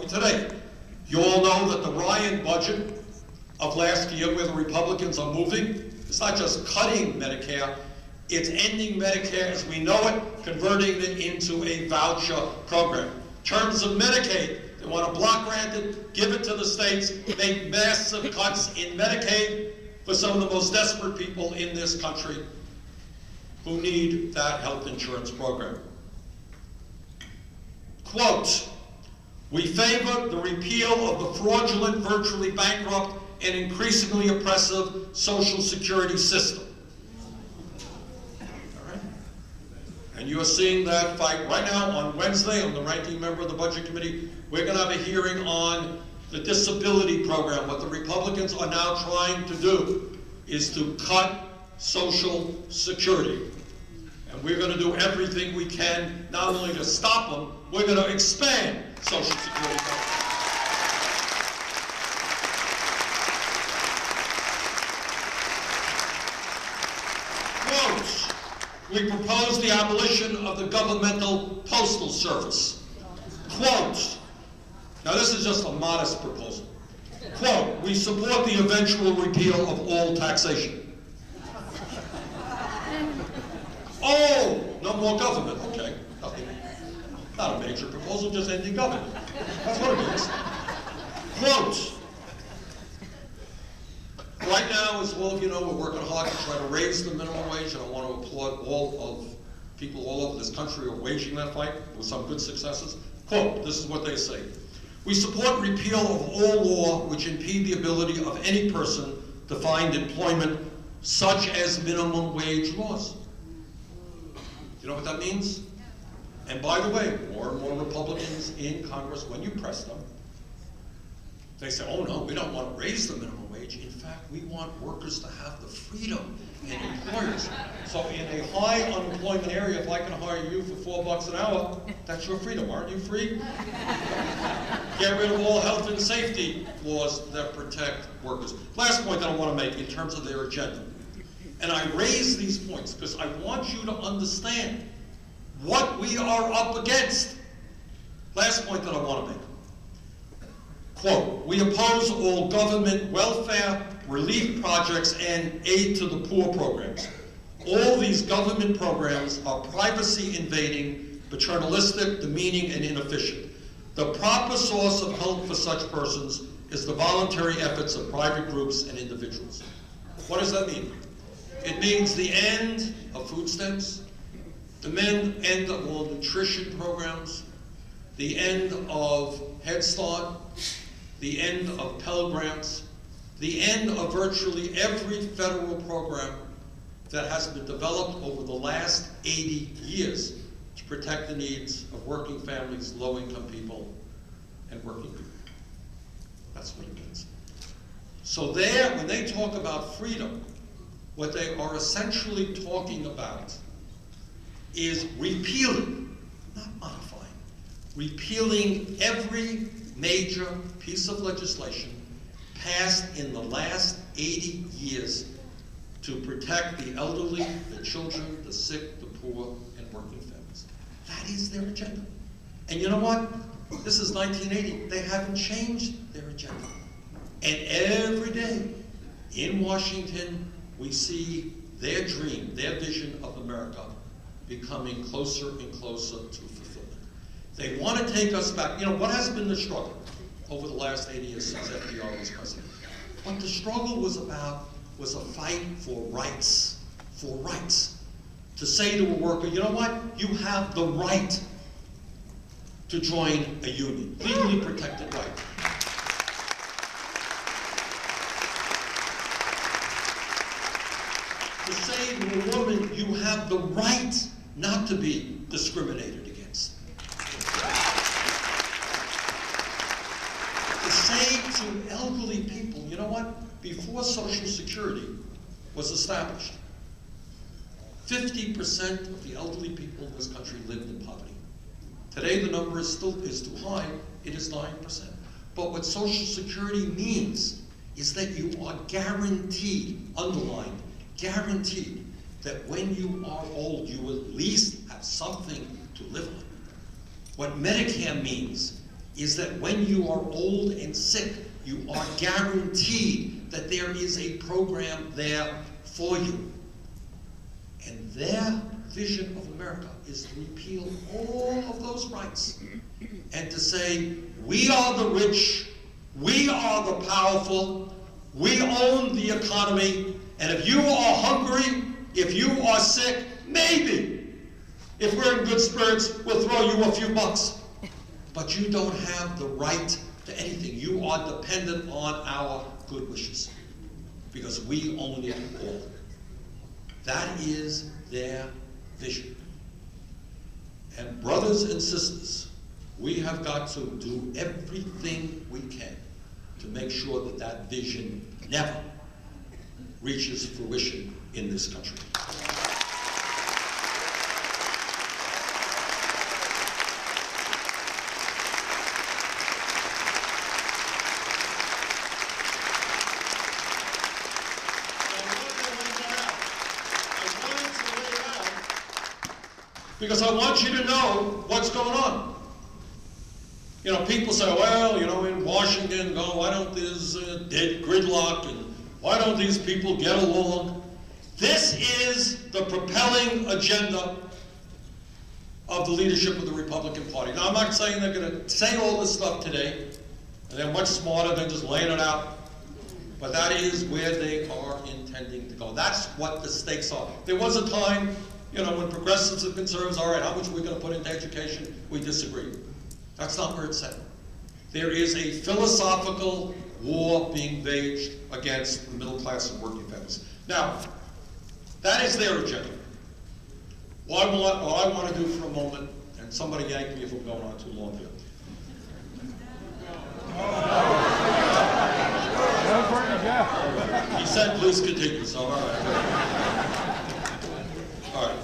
me today. You all know that the Ryan budget of last year, where the Republicans are moving, it's not just cutting Medicare, it's ending Medicare as we know it, converting it into a voucher program. In terms of Medicaid, they want to block grant it, give it to the states, make massive cuts in Medicaid for some of the most desperate people in this country who need that health insurance program. Quote, we favor the repeal of the fraudulent, virtually bankrupt, and increasingly oppressive Social Security system. All right? And you are seeing that fight right now on Wednesday. I'm the ranking member of the Budget Committee. We're going to have a hearing on the disability program. What the Republicans are now trying to do is to cut Social Security. And we're going to do everything we can, not only to stop them, we're going to expand Social Security. Quote, we propose the abolition of the governmental postal service. Quote, now this is just a modest proposal. Quote, we support the eventual repeal of all taxation. Oh, no more government, okay. Nothing. Not a major proposal, just ending government. That's what it is. Quote, right now, as all of you know, we're working hard to try to raise the minimum wage, and I want to applaud all of people all over this country who are waging that fight with some good successes. Quote, this is what they say. We support repeal of all law which impede the ability of any person to find employment, such as minimum wage laws. You know what that means? And by the way, more and more Republicans in Congress, when you press them, they say, oh no, we don't want to raise the minimum wage. In fact, we want workers to have the freedom and employers. So in a high unemployment area, if I can hire you for $4 an hour, that's your freedom. Aren't you free? Get rid of all health and safety laws that protect workers. Last point that I want to make in terms of their agenda. And I raise these points because I want you to understand what we are up against. Last point that I want to make. Quote, we oppose all government welfare, relief projects, and aid to the poor programs. All these government programs are privacy invading, paternalistic, demeaning, and inefficient. The proper source of help for such persons is the voluntary efforts of private groups and individuals. What does that mean? It means the end of food stamps, the end of all nutrition programs, the end of Head Start, the end of Pell Grants, the end of virtually every federal program that has been developed over the last 80 years to protect the needs of working families, low-income people, and working people. That's what it means. So there, when they talk about freedom, what they are essentially talking about is repealing, not modifying, repealing every major piece of legislation passed in the last 80 years to protect the elderly, the children, the sick, the poor, and working families. That is their agenda. And you know what? This is 1980. They haven't changed their agenda. And every day in Washington, we see their dream, their vision of America becoming closer and closer to fulfillment. They want to take us back. You know, what has been the struggle over the last 80 years since FDR was president? What the struggle was about was a fight for rights, to say to a worker, you know what? You have the right to join a union, legally protected right. To say to a woman, you have the right not to be discriminated against. To say to elderly people, you know what? Before Social Security was established, 50% of the elderly people in this country lived in poverty. Today the number is too high, it is 9%. But what Social Security means is that you are guaranteed, underlined, guaranteed that when you are old, you at least have something to live on. What Medicare means is that when you are old and sick, you are guaranteed that there is a program there for you. And their vision of America is to repeal all of those rights and to say, we are the rich, we are the powerful, we own the economy, and if you are hungry, if you are sick, maybe, if we're in good spirits, we'll throw you a few bucks. But you don't have the right to anything. You are dependent on our good wishes because we own it all. That is their vision. And brothers and sisters, we have got to do everything we can to make sure that that vision never reaches fruition in this country. Because I want you to know what's going on. You know, people say, well, you know, in Washington, why don't there's dead gridlock, and why don't these people get along? This is the propelling agenda of the leadership of the Republican Party. Now, I'm not saying they're going to say all this stuff today, and they're much smarter than just laying it out, but that is where they are intending to go. That's what the stakes are. There was a time, you know, when progressives and conservatives, all right, how much are we going to put into education? We disagree. That's not where it's at. There is a philosophical war being waged against the middle class and working families. Now, that is their agenda. What I want to do for a moment, and somebody yank me if I'm going on too long here. He said, please continue, so all right. All right.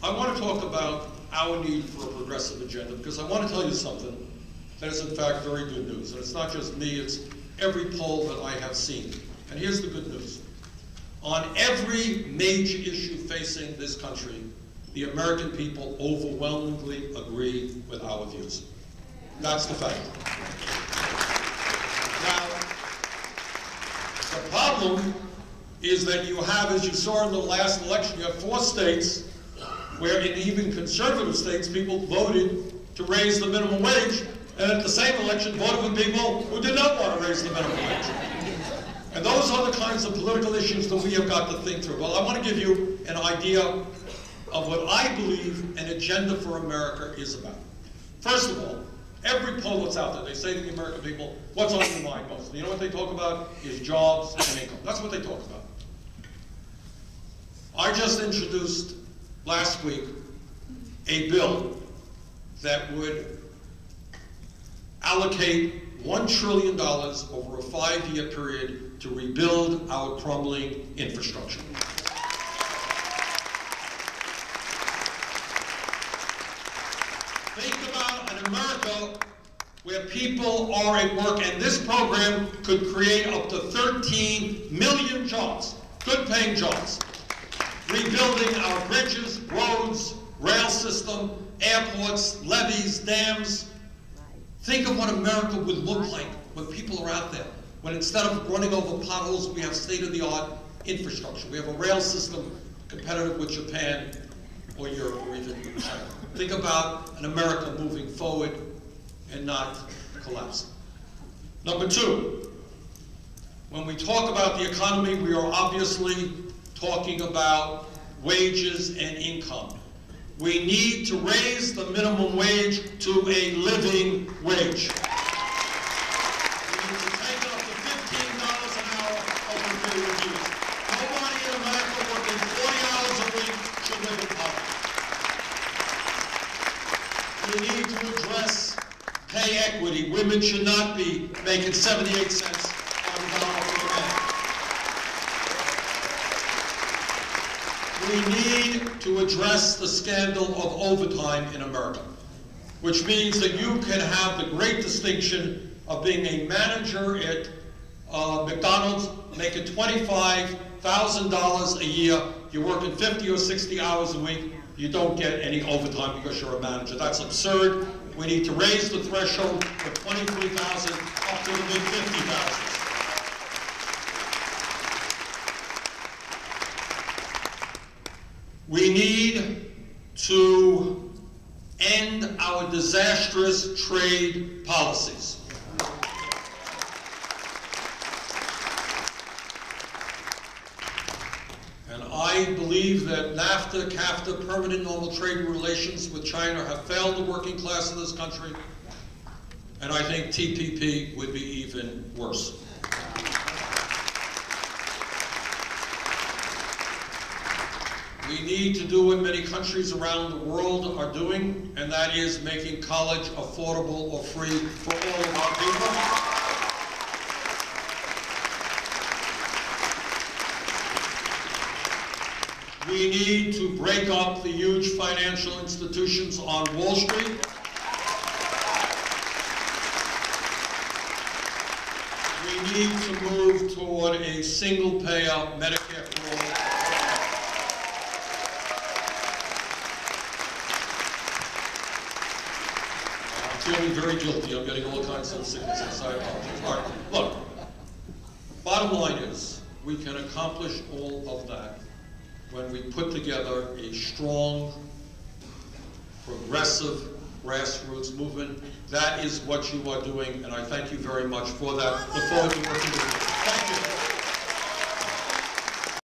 I want to talk about our need for a progressive agenda because I want to tell you something that is in fact very good news. And it's not just me, it's every poll that I have seen. And here's the good news. On every major issue facing this country, the American people overwhelmingly agree with our views. That's the fact. Now, the problem is that you have, as you saw in the last election, you have 4 states where in even conservative states, people voted to raise the minimum wage, and at the same election voted for people who did not want to raise the minimum wage. And those are the kinds of political issues that we have got to think through. Well, I want to give you an idea of what I believe an agenda for America is about. First of all, every poll that's out there, they say to the American people, what's on your mind most? You know what they talk about is jobs and income. That's what they talk about. I just introduced last week a bill that would allocate $1 trillion over a 5-year period to rebuild our crumbling infrastructure. Think about an America where people are at work, and this program could create up to 13 million jobs, good-paying jobs. Rebuilding our bridges, roads, rail system, airports, levees, dams. Think of what America would look like when people are out there. When instead of running over potholes, we have state-of-the-art infrastructure. We have a rail system competitive with Japan or Europe or even China. Think about an America moving forward and not collapsing. Number 2, when we talk about the economy, we are obviously talking about wages and income. We need to raise the minimum wage to a living wage. We need to take it up to $15 an hour over a period of years. Nobody in America working 40 hours a week should live in poverty. We need to address pay equity. Women should not be making 78 cents on the dollar for the man. We need to address the scandal of overtime in America, which means that you can have the great distinction of being a manager at McDonald's, making $25,000 a year, you're working 50 or 60 hours a week, you don't get any overtime because you're a manager. That's absurd. We need to raise the threshold from 23,000 up to the mid-50,000s. We need to end our disastrous trade policies. And I believe that NAFTA, CAFTA, permanent normal trade relations with China have failed the working class of this country. And I think TPP would be even worse. We need to do what many countries around the world are doing, and that is making college affordable or free for all of our people. We need to break up the huge financial institutions on Wall Street. We need to move toward a single payout Medicare for all. I'm feeling very guilty. I'm getting all kinds of sicknesses. I apologize. All right, look, bottom line is we can accomplish all of that when we put together a strong, progressive grassroots movement. That is what you are doing, and I thank you very much for that. Look forward to working with you. Thank you.